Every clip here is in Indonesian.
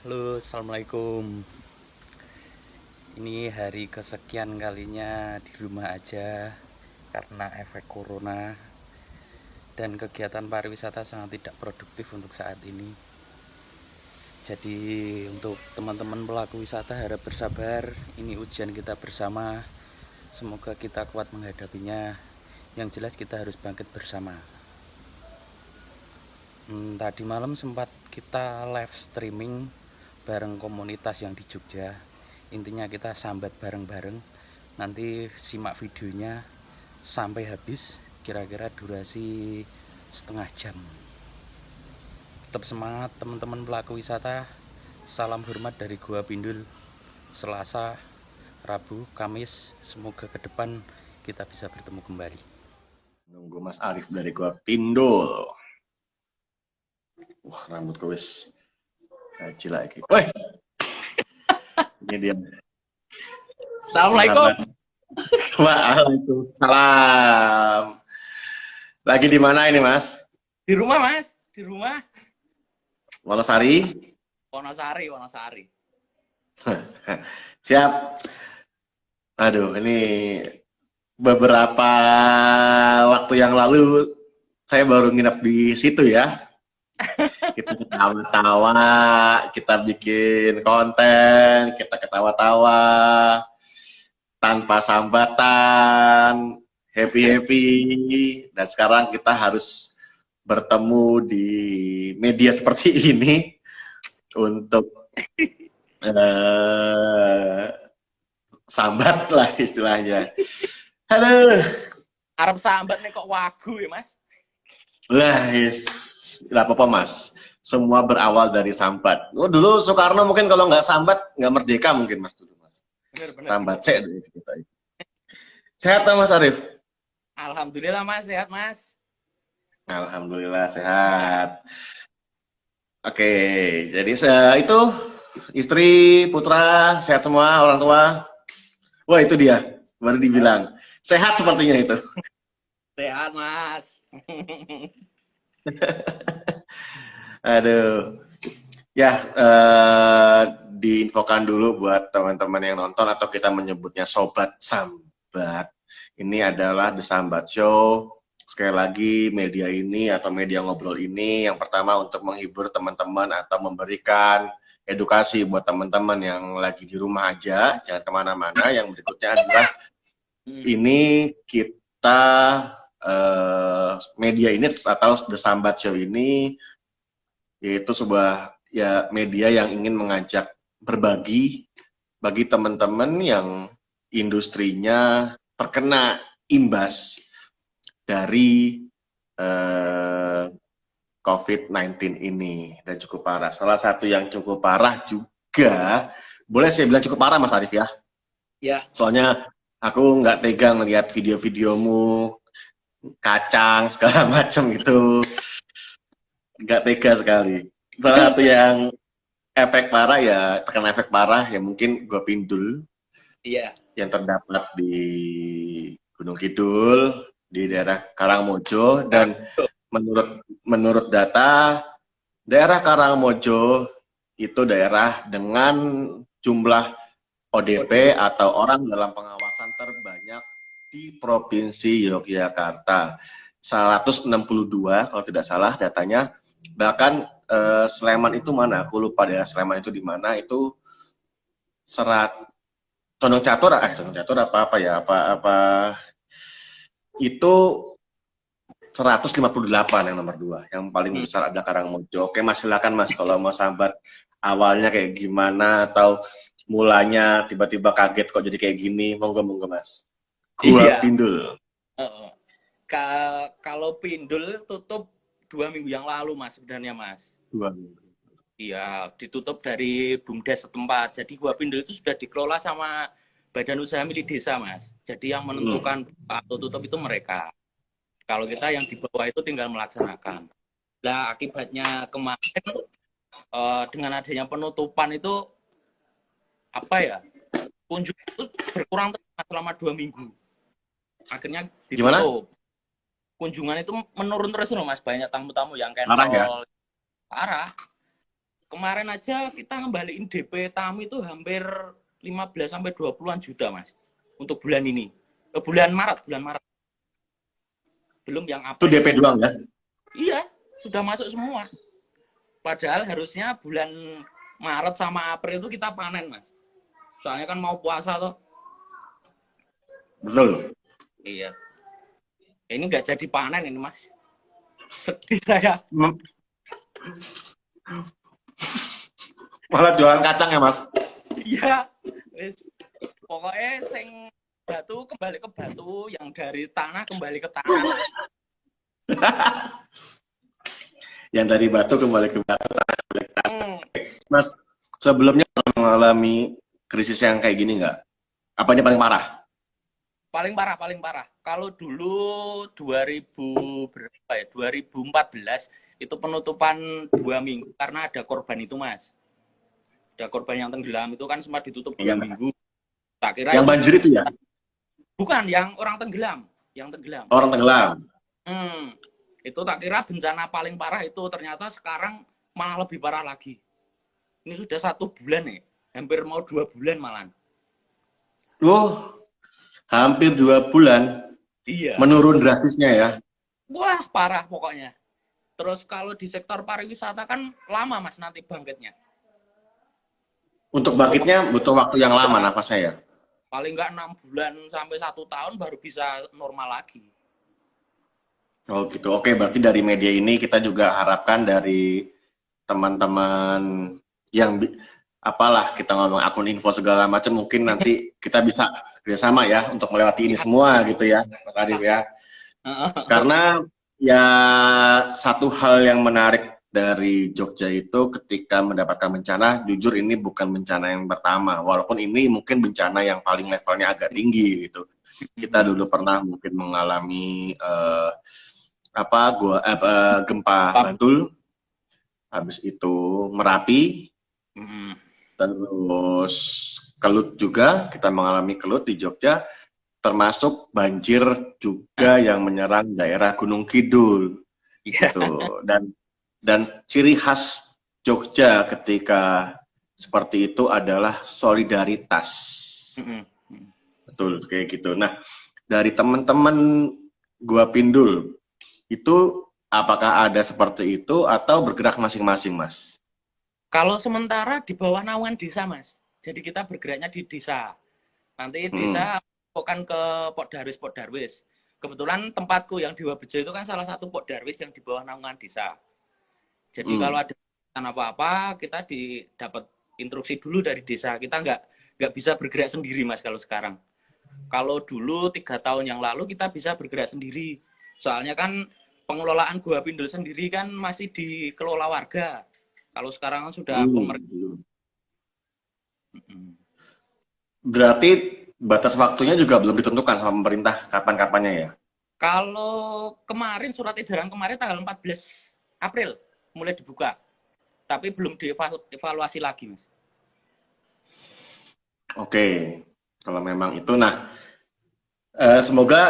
Halo, assalamualaikum. Ini hari kesekian kalinya di rumah aja karena efek corona dan kegiatan pariwisata sangat tidak produktif untuk saat ini. Jadi untuk teman-teman pelaku wisata harap bersabar. Ini ujian kita bersama. Semoga kita kuat menghadapinya. Yang jelas kita harus bangkit bersama. Tadi malam sempat kita live streaming bareng komunitas yang di Jogja. Intinya kita sambat bareng-bareng. Nanti simak videonya sampai habis, kira-kira durasi setengah jam. Tetap semangat teman-teman pelaku wisata. Salam hormat dari Gua Pindul. Selasa, Rabu, Kamis, semoga ke depan kita bisa bertemu kembali. Nunggu Mas Arif dari Gua Pindul. Wah, rambut gue wis haji lagi. Woi, ini dia. Assalamualaikum. Waalaikumsalam. Lagi di mana ini, Mas? Di rumah, Mas. Di rumah. Wonosari? Wonosari. Siap. Aduh, ini beberapa waktu yang lalu saya baru nginep di situ ya. Kita ketawa-tawa, kita bikin konten, kita ketawa-tawa, tanpa sambatan, happy-happy. Dan sekarang kita harus bertemu di media seperti ini untuk sambat lah istilahnya. Halo. Arab sambat nih kok wagu ya, Mas? Lah, nggak apa-apa Mas. Semua berawal dari sambat. Oh, dulu Soekarno mungkin kalau nggak sambat nggak merdeka mungkin Mas dulu Mas. Bener. Sambat saya dulu kita. Sehat tak Mas Arif? Alhamdulillah, Mas. Sehat, Mas. Alhamdulillah sehat. Oke, jadi itu istri, putra, sehat semua, orang tua. Wah itu dia, baru dibilang. Sehat sepertinya itu. Sehat, Mas. Aduh. Ya, diinfokan dulu buat teman-teman yang nonton atau kita menyebutnya Sobat Sambat. Ini adalah The Sambat Show. Sekali lagi media ini atau media ngobrol ini yang pertama untuk menghibur teman-teman atau memberikan edukasi buat teman-teman yang lagi di rumah aja, jangan kemana-mana. Yang berikutnya adalah ini kita media ini atau The Sambat Show ini yaitu sebuah ya media yang ingin mengajak berbagi bagi teman-teman yang industrinya terkena imbas dari COVID-19 ini dan cukup parah. Salah satu yang cukup parah juga, boleh saya bilang cukup parah Mas Arif ya? Ya. Soalnya aku nggak tega ngeliat video-videomu kacang segala macam gitu. Nggak tega sekali. Salah satu yang efek parah ya, terkena efek parah ya mungkin Gua Pindul. Iya. Yang terdapat di Gunung Kidul, di daerah Karangmojo, dan menurut data daerah Karangmojo itu daerah dengan jumlah ODP atau orang dalam pengawasan terbanyak di Provinsi Yogyakarta. 162 kalau tidak salah datanya. Bahkan Sleman itu mana? Aku lupa daerah Sleman itu di mana. Itu Tondong Catur apa ya? Apa itu 158 yang nomor 2. Yang paling besar adalah Karangmojo. Oke Mas, silakan Mas kalau mau sambat awalnya kayak gimana atau mulanya tiba-tiba kaget kok jadi kayak gini. Monggo Mas. Gua Pindul. Kalau Pindul tutup 2 minggu yang lalu, Mas, sebenarnya, Mas. 2 minggu. Iya, ditutup dari BUMDes setempat. Jadi Gua Pindul itu sudah dikelola sama Badan Usaha Milik Desa, Mas. Jadi yang menentukan atau tutup itu mereka. Kalau kita yang di bawah itu tinggal melaksanakan. Nah, akibatnya kemarin dengan adanya penutupan itu apa ya? Kunjungan itu berkurang selama 2 minggu. Akhirnya ditutup. Gimana? Kunjungan itu menurun terus loh Mas, banyak tamu-tamu yang cancel. Parah ya? Parah. Kemarin aja kita ngembaliin DP tamu itu hampir 15 sampai 20-an juta, Mas. Untuk bulan ini. Bulan Maret. Belum yang Itu April. DP doang ya? Iya, sudah masuk semua. Padahal harusnya bulan Maret sama April itu kita panen, Mas. Soalnya kan mau puasa tuh. Betul. Iya. Ini nggak jadi panen ini, Mas. Sedih saya. Malah jualan kacang ya, Mas? Iya. Pokoknya sing batu kembali ke batu, yang dari tanah kembali ke tanah. Yang dari batu kembali ke batu. Mas, sebelumnya pernah mengalami krisis yang kayak gini nggak? Apanya paling parah? Paling parah. Kalau dulu 2000 berapa ya? 2014 itu penutupan 2 minggu karena ada korban itu, Mas. Ada korban yang tenggelam itu kan sempat ditutup 2 minggu. Tak kira yang itu, banjir itu ya? bukan, yang orang tenggelam, Orang tenggelam. Itu tak kira bencana paling parah itu, ternyata sekarang malah lebih parah lagi. Ini sudah 1 bulan nih, hampir mau 2 bulan malah. Hampir 2 bulan. Iya. Menurun drastisnya ya? Wah, parah pokoknya. Terus kalau di sektor pariwisata kan lama, Mas, nanti bangkitnya. Untuk bangkitnya butuh waktu yang lama nafasnya ya? Paling nggak 6 bulan sampai 1 tahun baru bisa normal lagi. Oh gitu. Oke, berarti dari media ini kita juga harapkan dari teman-teman yang apalah kita ngomong akun info segala macam, mungkin nanti kita bisa kerjasama ya untuk melewati ini semua gitu ya, Mas Arif ya. Karena ya satu hal yang menarik dari Jogja itu ketika mendapatkan bencana, jujur ini bukan bencana yang pertama, walaupun ini mungkin bencana yang paling levelnya agak tinggi gitu. Kita dulu pernah mungkin mengalami gempa Bantul, habis itu Merapi, terus Kelut juga, kita mengalami Kelut di Jogja, termasuk banjir juga yang menyerang daerah Gunung Kidul. Gitu. Dan ciri khas Jogja ketika seperti itu adalah solidaritas. Betul, kayak gitu. Nah, dari teman-teman Gua Pindul, itu apakah ada seperti itu atau bergerak masing-masing, Mas? Kalau sementara di bawah naungan desa, Mas. Jadi kita bergeraknya di desa. Nanti desa bukan ke Poddarwis. Kebetulan tempatku yang di Wabejo itu kan salah satu Poddarwis yang di bawah naungan desa. Jadi kalau ada apa-apa, kita dapat instruksi dulu dari desa. Kita nggak bisa bergerak sendiri, Mas, kalau sekarang. Kalau dulu 3 tahun yang lalu kita bisa bergerak sendiri. Soalnya kan pengelolaan Gua Pindul sendiri kan masih dikelola warga. Kalau sekarang kan sudah pemerintah. Berarti batas waktunya juga belum ditentukan sama pemerintah kapan-kapannya ya? Kalau kemarin surat edaran kemarin tanggal 14 April mulai dibuka. Tapi belum dievaluasi lagi, Mas. Oke. Kalau memang itu, semoga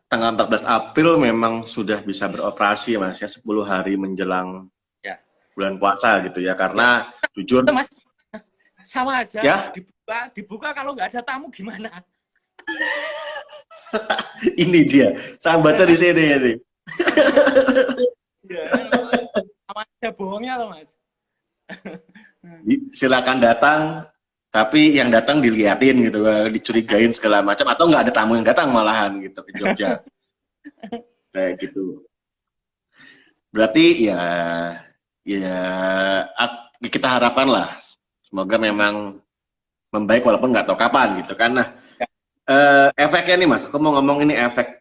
tanggal 14 April memang sudah bisa beroperasi, Mas, ya, 10 hari menjelang bulan puasa gitu ya, karena jujur Mas, sama aja ya? dibuka kalau nggak ada tamu gimana? Ini dia sambatnya di sini ini. Sama aja bohongnya loh, Mas. Silakan datang, tapi yang datang diliatin gitu, dicurigain segala macam, atau nggak ada tamu yang datang malahan gitu ke Jogja. Kayak gitu. Berarti ya kita harapkan lah, semoga memang membaik walaupun nggak tahu kapan gitu kan. Nah, efeknya nih, Mas, aku mau ngomong ini efek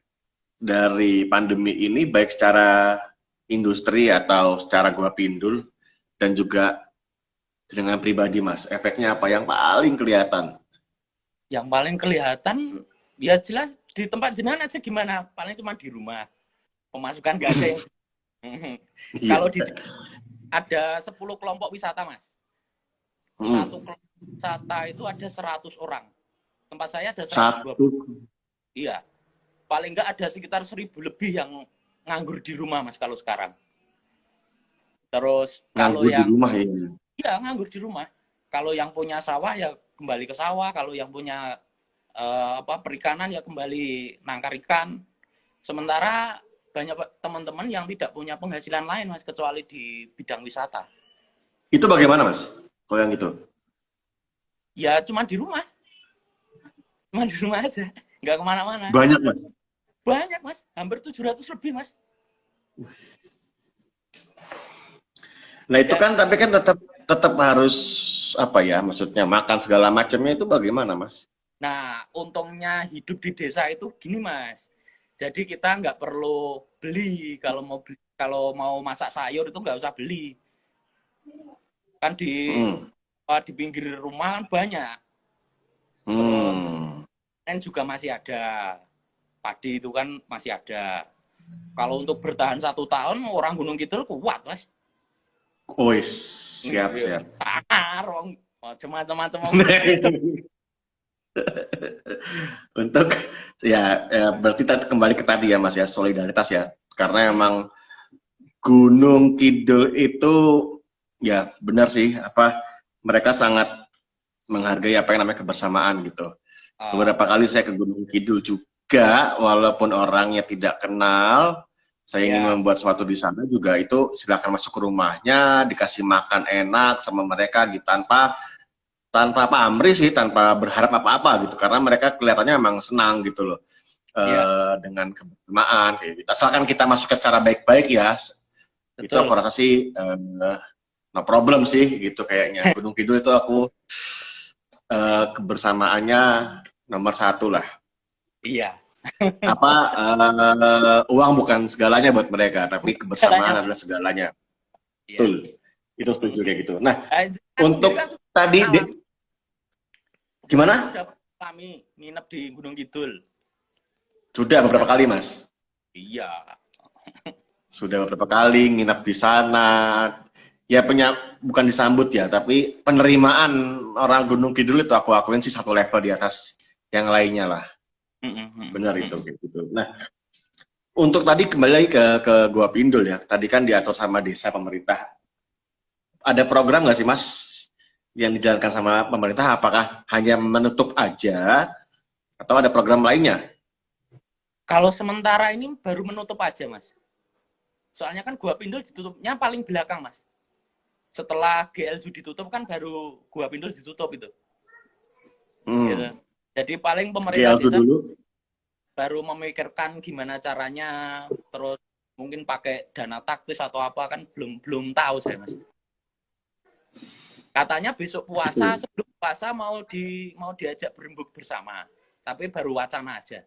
dari pandemi ini baik secara industri atau secara Gua Pindul dan juga dengan pribadi, Mas. Efeknya apa yang paling kelihatan? Yang paling kelihatan ya jelas di tempat jenengan aja gimana, paling cuma di rumah. Pemasukan nggak ada yang kalau di ada 10 kelompok wisata, Mas. Satu kelompok wisata itu ada 100 orang. Tempat saya ada 120. Iya. Paling nggak ada sekitar 1000 lebih yang nganggur di rumah, Mas, kalau sekarang. Terus kalau nganggur yang di rumah ya. Iya, nganggur di rumah. Kalau yang punya sawah ya kembali ke sawah, kalau yang punya perikanan ya kembali nangkar ikan. Sementara banyak teman-teman yang tidak punya penghasilan lain Mas kecuali di bidang wisata. Itu bagaimana Mas? Kalau yang itu? Ya cuma di rumah aja, nggak kemana-mana. Banyak Mas? Banyak Mas, hampir 700 lebih Mas. Nah itu kan, tapi kan tetap harus apa ya, maksudnya makan segala macamnya itu bagaimana Mas? Nah, untungnya hidup di desa itu gini Mas. Jadi kita nggak perlu beli kalau mau masak sayur itu nggak usah beli. Kan di pinggir rumah kan banyak. Terus juga masih ada. Padi itu kan masih ada. Kalau untuk bertahan 1 tahun orang Gunung Kidul kuat Mas. Siap. Macam-macam. Untuk ya berarti kembali ke tadi ya Mas ya, solidaritas ya. Karena emang Gunung Kidul itu ya benar sih, mereka sangat menghargai apa yang namanya kebersamaan gitu. Beberapa kali saya ke Gunung Kidul juga, walaupun orangnya tidak kenal, saya ingin membuat sesuatu di sana juga, itu silakan masuk ke rumahnya, dikasih makan enak sama mereka gitu, tanpa pamrih sih, tanpa berharap apa-apa gitu, karena mereka kelihatannya emang senang gitu loh dengan kebersamaan kayak gitu. Asalkan kita masuk secara baik-baik ya, itu aku rasa sih no problem sih gitu kayaknya. Gunung Kidul itu aku kebersamaannya nomor 1 lah. Iya. Uang bukan segalanya buat mereka, tapi kebersamaan adalah segalanya. Iya. Betul. Itu setuju kayak gitu. Nah, untuk tadi gimana? Kami nginep di Gunung Kidul. Sudah beberapa kali, Mas? Iya. Sudah beberapa kali nginep di sana. Ya bukan disambut ya, tapi penerimaan orang Gunung Kidul itu aku akuin sih 1 level di atas yang lainnya lah. Benar itu kayak gitu. Nah, untuk tadi kembali lagi ke Gua Pindul ya. Tadi kan diatur sama desa pemerintah. Ada program nggak sih Mas yang dijalankan sama pemerintah? Apakah hanya menutup aja atau ada program lainnya? Kalau sementara ini baru menutup aja Mas. Soalnya kan Gua Pindul ditutupnya paling belakang Mas. Setelah GLJ ditutup kan baru Gua Pindul ditutup itu. Gitu. Jadi paling pemerintah desa dulu baru memikirkan gimana caranya, terus mungkin pakai dana taktis atau apa kan belum tahu saya Mas. Katanya besok puasa, sebelum puasa mau diajak berembuk bersama, tapi baru wacana aja.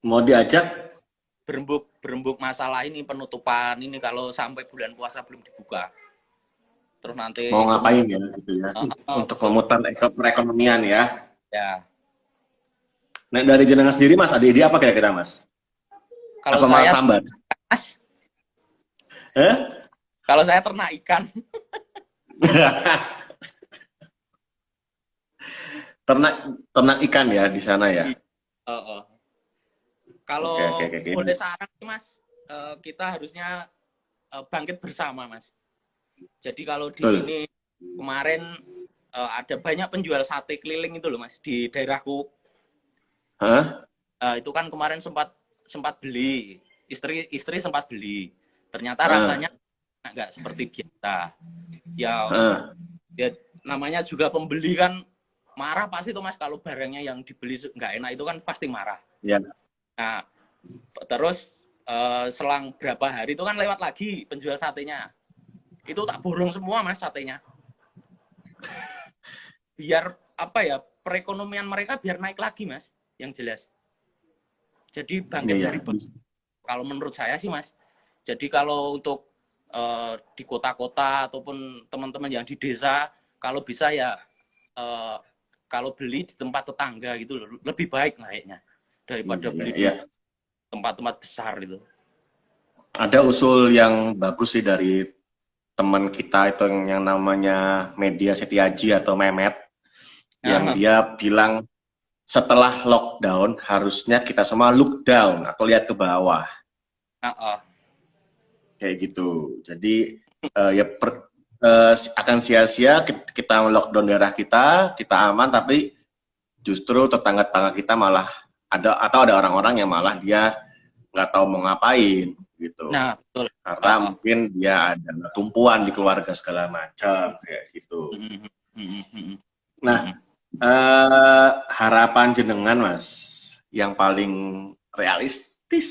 Mau diajak berembuk masalah ini, penutupan ini kalau sampai bulan puasa belum dibuka. Terus nanti mau ngapain ya gitu ya, untuk memutar perekonomian ya. Ya. Nah, dari jenengan sendiri Mas, ada ide apa kira-kira Mas? Kalau apa malah sambat? Mas, kalau saya ternak ikan. ternak ikan ya di sana ya. Kalau boleh saran Mas, kita harusnya bangkit bersama Mas. Jadi kalau di sini kemarin ada banyak penjual sate keliling itu loh Mas di daerahku. Itu kan kemarin sempat beli, istri sempat beli. Ternyata rasanya nggak seperti biasa. Ya namanya juga pembeli kan marah pasti tuh Mas, kalau barangnya yang dibeli nggak enak itu kan pasti marah. Ya. Nah, terus selang berapa hari itu kan lewat lagi penjual satenya. Itu tak borong semua Mas satenya. Biar perekonomian mereka biar naik lagi Mas, yang jelas. Jadi bangkit dari kalau menurut saya sih Mas. Jadi kalau untuk di kota-kota ataupun teman-teman yang di desa, kalau bisa ya kalau beli di tempat tetangga gitu loh, lebih baik kayaknya daripada beli di tempat-tempat besar gitu. Ada usul yang bagus sih dari teman kita itu yang namanya Media Setiaji atau Memet, yang dia bilang setelah lockdown harusnya kita semua look down atau lihat ke bawah. Kayak gitu. Jadi akan sia-sia kita lockdown daerah kita aman, tapi justru tetangga-tetangga kita malah ada orang-orang yang malah dia nggak tahu mau ngapain gitu. Nah, betul. Karena mungkin dia ada tumpuan di keluarga segala macam kayak gitu. Nah, harapan jenengan Mas yang paling realistis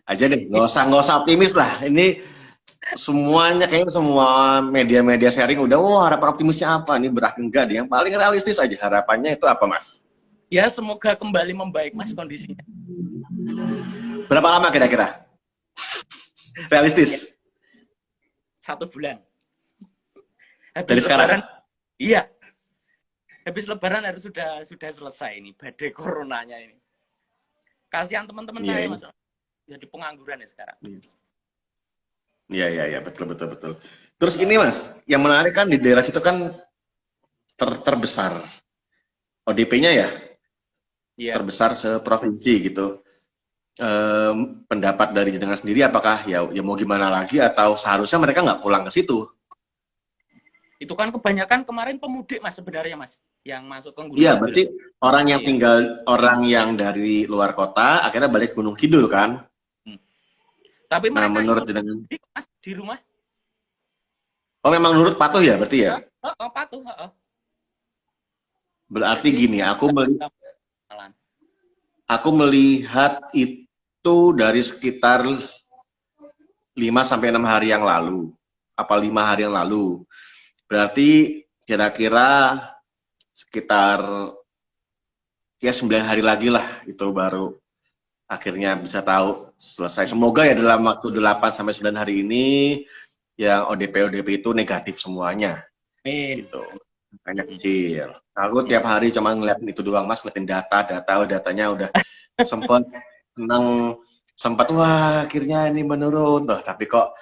aja deh, nggak usah optimis lah. Ini semuanya kayaknya semua media-media sharing udah, harapan optimisnya apa nih, berakhir enggak deh. Yang paling realistis aja harapannya itu apa Mas? Ya semoga kembali membaik Mas kondisinya. Berapa lama kira-kira? Realistis? 1 bulan. Habis Dari sekarang? Lebaran, iya. Habis Lebaran harus sudah selesai ini badai coronanya ini. Kasihan teman-teman saya Mas. Jadi pengangguran ya sekarang. Iya, betul. Terus ini Mas, yang menarik kan di daerah situ kan terbesar ODP-nya ya, terbesar seprovinsi gitu. Pendapat dari jenengan sendiri apakah ya mau gimana lagi, atau seharusnya mereka nggak pulang ke situ? Itu kan kebanyakan kemarin pemudik Mas sebenarnya Mas, yang masuk ke Gunung Iya, Kidul. berarti orang yang tinggal, orang yang dari luar kota akhirnya balik Gunung Kidul kan? Tapi mereka menurut jenengan Mas di rumah. Oh, memang nurut, patuh ya berarti ya? Patuh. Berarti gini, aku melihat itu dari sekitar 5-6 hari yang lalu. Apa 5 hari yang lalu. Berarti kira-kira sekitar ya 9 hari lagi lah itu baru akhirnya bisa tahu selesai. Semoga ya dalam waktu 8-9 hari ini yang ODP itu negatif semuanya. Gitu. Banyak kecil. Aku tiap hari cuma ngeliatin itu doang Mas, ngeliatin datanya udah sempat wah akhirnya ini menurun. Tapi kok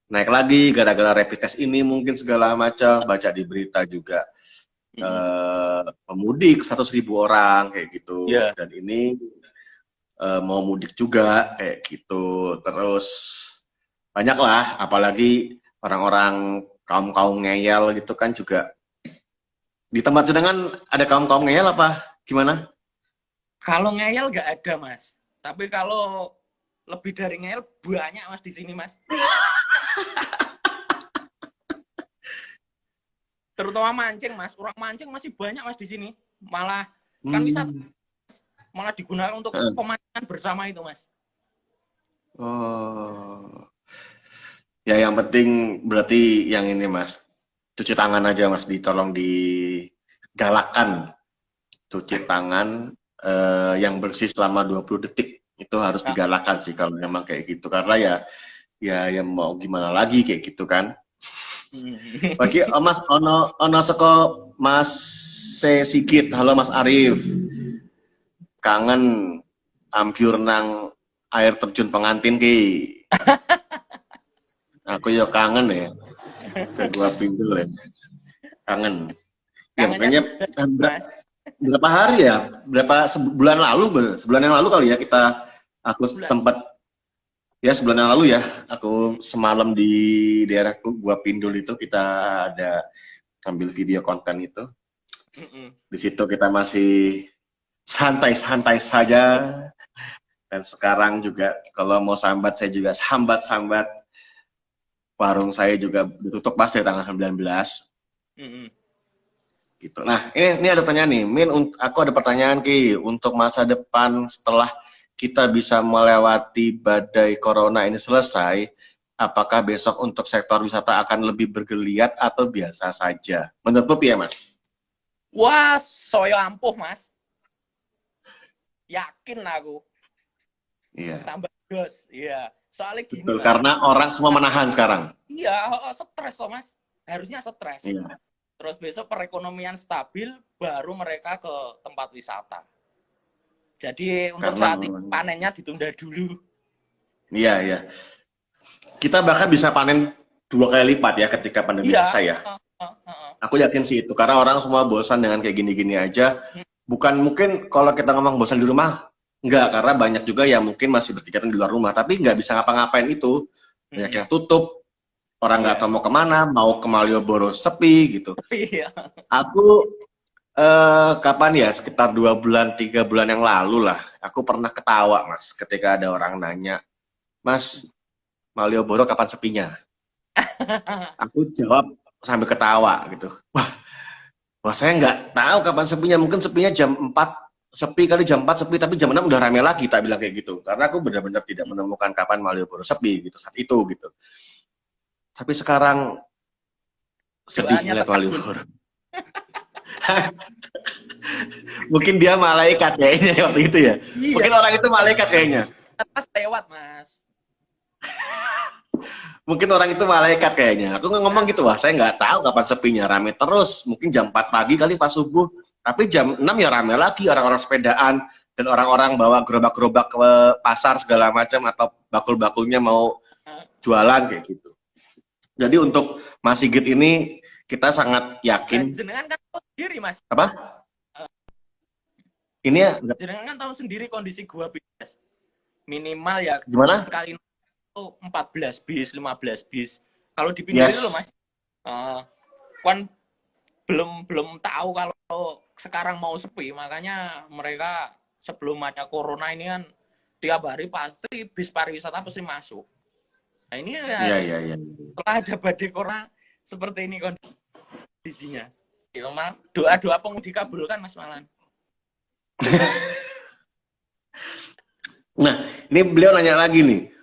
naik lagi gara-gara rapid test ini mungkin segala macam, baca di berita juga. Pemudik 100.000 orang kayak gitu. Dan ini mau mudik juga kayak gitu. Terus banyak lah, apalagi orang-orang kaum ngeyel gitu kan juga. Di tempat jenengan ada kaum ngeyel apa gimana? Kalau ngeyel nggak ada Mas, tapi kalau lebih dari ngeyel banyak Mas di sini Mas. Terutama mancing Mas, orang mancing masih banyak Mas di sini. Malah kan wisata malah digunakan untuk pemancingan bersama itu Mas. Oh. Ya yang penting berarti yang ini Mas, cuci tangan aja Mas, tolong digalakkan cuci tangan yang bersih selama 20 detik itu harus digalakkan sih kalau memang kayak gitu, karena ya mau gimana lagi kayak gitu kan. Bagi Mas ono seko Mas Sigit, halo Mas Arif, kangen ambyur nang air terjun pengantin ki. Aku ya kangen ya. Ke Gua Pindul ya. Kangen. Ya makanya berapa hari ya? Sebulan yang lalu kali ya aku sempat ya sebulan yang lalu ya, aku semalam di daerah Gua Pindul itu kita ada ambil video konten itu. Di situ kita masih santai-santai saja. Dan sekarang juga kalau mau sambat saya juga sambat. Warung saya juga ditutup pas dari tanggal 19. Gitu. Nah, ini ada pertanyaan nih. Min, aku ada pertanyaan Ki, untuk masa depan setelah kita bisa melewati badai corona ini selesai, apakah besok untuk sektor wisata akan lebih bergeliat atau biasa saja? Menurut ya, Mas? Wah, soyo ampuh, Mas. Yakin aku. Iya. Tambah dos. Iya. Soalnya gini. Betul, karena orang semua menahan sekarang. Iya, stres loh, Mas. Harusnya stres. Iya. Terus besok perekonomian stabil, baru mereka ke tempat wisata. Jadi untuk saat ini panennya ditunda dulu. Iya. Kita bahkan bisa panen 2 kali lipat ya ketika pandemi selesai ya. Aku yakin sih itu, karena orang semua bosan dengan kayak gini-gini aja. Bukan mungkin kalau kita ngomong bosan di rumah, enggak, karena banyak juga yang mungkin masih berkegiatan di luar rumah, tapi nggak bisa ngapa-ngapain itu. Banyak yang tutup, orang nggak tahu mau kemana, mau ke Malioboro sepi gitu. Iya. Aku kapan ya, sekitar 2 bulan 3 bulan yang lalu lah, aku pernah ketawa Mas ketika ada orang nanya, Mas, Malioboro kapan sepinya? Aku jawab sambil ketawa gitu. Wah saya nggak tahu kapan sepinya, mungkin sepinya jam 4 sepi kali, jam 4 sepi, tapi jam 6 udah rame lagi, tak bilang kayak gitu. Karena aku benar-benar tidak menemukan kapan Malioboro sepi gitu saat itu gitu. Tapi sekarang sedih Doanya lihat terkabul. Malioboro. Mungkin dia malaikat kayaknya waktu itu ya. Iya. Mungkin orang itu malaikat kayaknya. Atas lewat, Mas. Mungkin orang itu malaikat kayaknya. Aku ngomong gitu, wah saya nggak tahu kapan sepinya, rame terus. Mungkin jam 4 pagi kali pas subuh. Tapi jam 6 ya rame lagi, orang-orang sepedaan. Dan orang-orang bawa gerobak-gerobak ke pasar segala macam, atau bakul-bakulnya mau jualan kayak gitu. Jadi untuk Mas Sigit ini, kita sangat yakin. Jenengan kan tahu sendiri, Mas. Apa? Ini ya, Jenengan kan tahu sendiri kondisi gua bis. Minimal ya gimana? sekali itu 14 bis, 15 bis. Kalau dipindahin Yes. loh, Mas. Kan belum tahu kalau sekarang mau sepi, makanya mereka sebelum ada corona ini kan tiap hari pasti bis pariwisata pasti masuk. Nah ini ya, Iya. setelah ada badai corona seperti ini kondisinya. Ya, doa-doa pengemudi kabulkan, Mas Malan. Nah, ini beliau nanya lagi nih,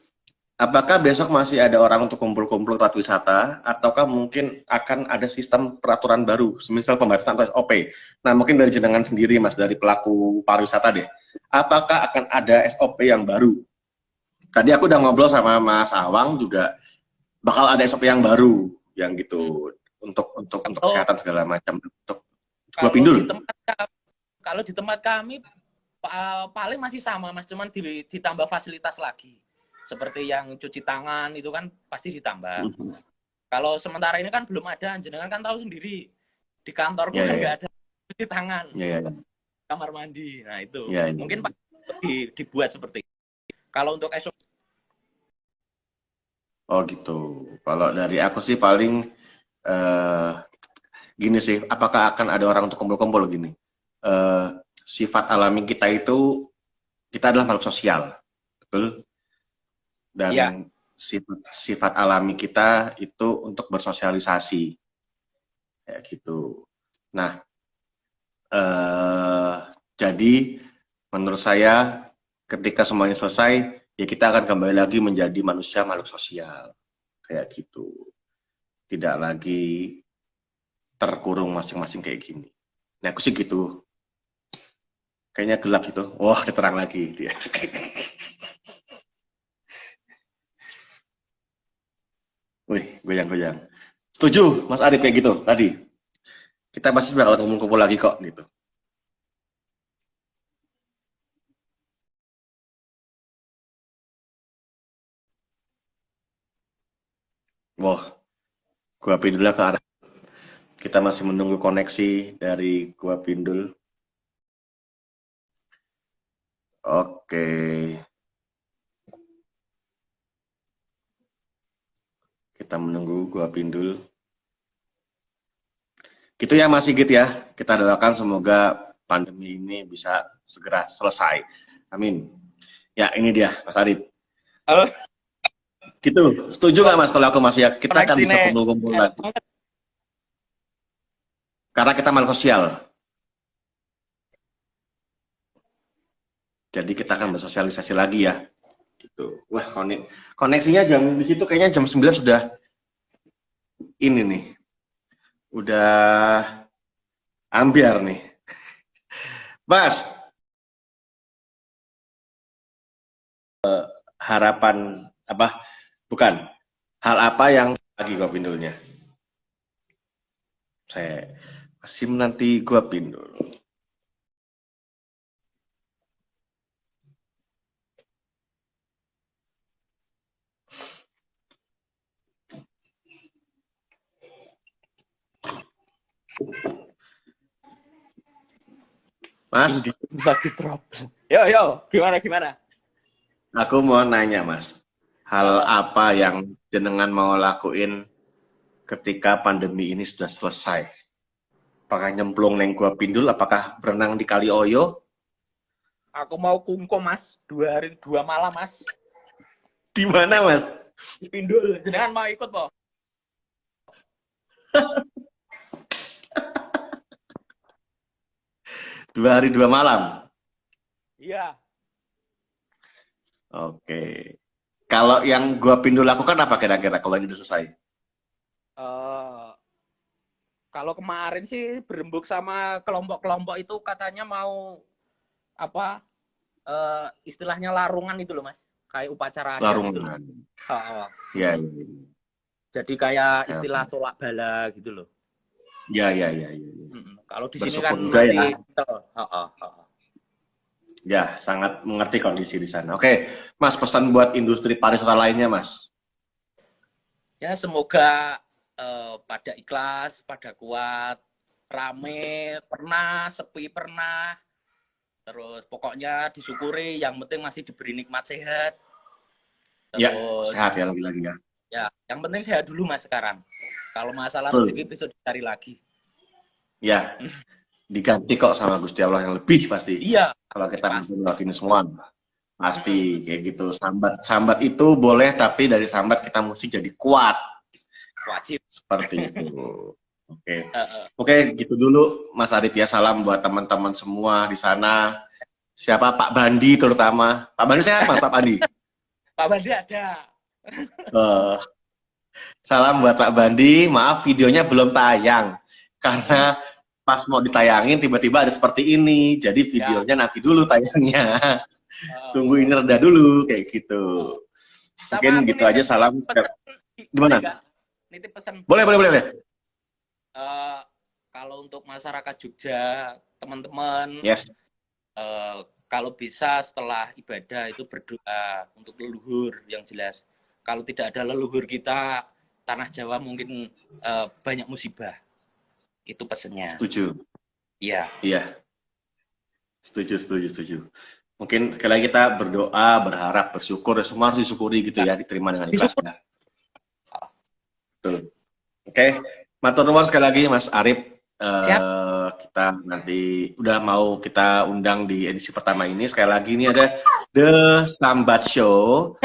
apakah besok masih ada orang untuk kumpul-kumpul tempat wisata, ataukah mungkin akan ada sistem peraturan baru, semisal pembatasan atau SOP? Nah, mungkin dari jenengan sendiri, Mas, dari pelaku pariwisata deh, apakah akan ada SOP yang baru? Tadi aku udah ngobrol sama Mas Awang juga, bakal ada SOP yang baru, yang gitu, untuk kesehatan segala macam, untuk gua pindul. Kalau di tempat kami paling masih sama, Mas, cuman ditambah fasilitas lagi. Seperti yang cuci tangan itu kan pasti ditambah. Kalau sementara ini kan belum ada, jenengan kan tahu sendiri di kantor kan nggak ada cuci tangan, kamar mandi. Nah itu mungkin dibuat seperti itu. Kalau untuk SOP, oh gitu. Kalau dari aku sih paling gini sih, apakah akan ada orang untuk kumpul-kumpul gini? Sifat alami kita itu, kita adalah makhluk sosial, betul? Dan ya. sifat alami kita itu untuk bersosialisasi, kayak gitu. Nah, jadi menurut saya ketika semuanya selesai, ya kita akan kembali lagi menjadi manusia makhluk sosial, kayak gitu. Tidak lagi terkurung masing-masing kayak gini. Nah, aku sih gitu. Kayaknya gelap gitu. Wah, terang lagi dia. Wih, goyang-goyang. Setuju, Mas Arif kayak gitu tadi. Kita pasti bakal kumpul-kumpul lagi kok gitu. Wah, gua pindul ke arah. Kita masih menunggu koneksi dari gua pindul. Oke. Kita menunggu gua pindul. Gitu ya Mas Sigit ya. Kita doakan semoga pandemi ini bisa segera selesai. Amin. Ya, ini dia Mas Arif. Halo. Gitu. Setuju nggak Mas kalau aku masih ya? Kita akan bisa kumpul-kumpul lagi. Karena kita makhluk sosial. Jadi kita akan bersosialisasi lagi ya. Gitu. Wah, koneksinya jam di situ kayaknya jam 9 sudah ini nih. Udah ambiar nih. Mas, harapan apa? Bukan. Hal apa yang lagi gua pindulnya? Saya masih menanti gua pindul. Mas, bagi problem. Yo, gimana? aku mau nanya Mas, hal apa yang jenengan mau lakuin ketika pandemi ini sudah selesai? Apakah nyemplung neng Gua Pindul? Apakah berenang di Kali Oyo? Aku mau kungko Mas, 2 hari 2 malam Mas. Di mana, Mas? Di Pindul, jenengan mau ikut po? 2 hari 2 malam. Iya. Oke. Kalau yang Gua Pindul lakukan apa kira-kira kalau ini udah selesai? Kalau kemarin sih berembuk sama kelompok-kelompok itu katanya mau apa istilahnya larungan itu loh Mas, kayak upacara adat gitu loh. Larungan. Ya. Ya, ya, Jadi kayak istilah tolak bala gitu loh. ya, ya, ya. Kalau di sini kan Bersyukur juga masih ya, sangat mengerti kondisi di sana. Oke, Mas, pesan buat industri pariwisata lainnya, Mas. ya semoga pada ikhlas, pada kuat, rame, pernah, sepi pernah. Terus pokoknya disyukuri, yang penting masih diberi nikmat sehat. Terus, Ya, sehat ya lagi-lagi ya. Ya, yang penting sehat dulu Mas sekarang. Kalau masalah Betul. rezeki bisa dicari lagi. Ya, diganti kok sama Gusti Allah yang lebih pasti. Iya. Kalau kita ngelakuin semua, pasti kayak gitu. Sambat itu boleh, tapi dari sambat kita mesti jadi kuat. Wajib. Seperti itu. Oke. Oke, gitu dulu Mas Arif ya. Salam buat teman-teman semua di sana. Siapa Pak Bandi terutama. Pak Bandi sehat Mas, Pak Bandi? Pak Bandi ada. Salam buat Pak Bandi. Maaf videonya belum tayang karena pas mau ditayangin tiba-tiba ada seperti ini. Jadi videonya nanti dulu tayangnya. Tunggu ini reda dulu kayak gitu. Mungkin gitu aja. Salam. Gimana? Nitip pesan. Boleh. Kalau untuk masyarakat Jogja, teman-teman, Yes. kalau bisa setelah ibadah itu berdoa untuk leluhur yang jelas. Kalau tidak ada leluhur kita, tanah Jawa mungkin banyak musibah. Itu pesannya. Setuju. Iya. Iya. Setuju. Mungkin sekali lagi kita berdoa, berharap, bersyukur, semua harus disyukuri gitu ya, diterima dengan ikhlas. Betul. Oke. Matur nuwun sekali lagi Mas Arif. Kita nanti udah mau kita undang di edisi pertama ini. Sekali lagi ini ada The Sambat Show,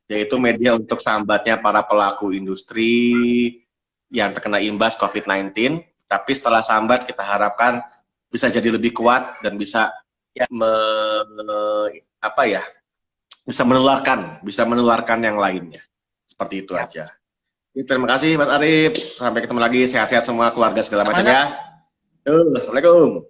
yaitu media untuk sambatnya para pelaku industri yang terkena imbas COVID-19. Tapi setelah sambat kita harapkan bisa jadi lebih kuat dan bisa bisa menularkan yang lainnya. Seperti itu aja. Terima kasih Mas Arif. Sampai ketemu lagi. Sehat-sehat semua keluarga segala macam ya. Assalamualaikum.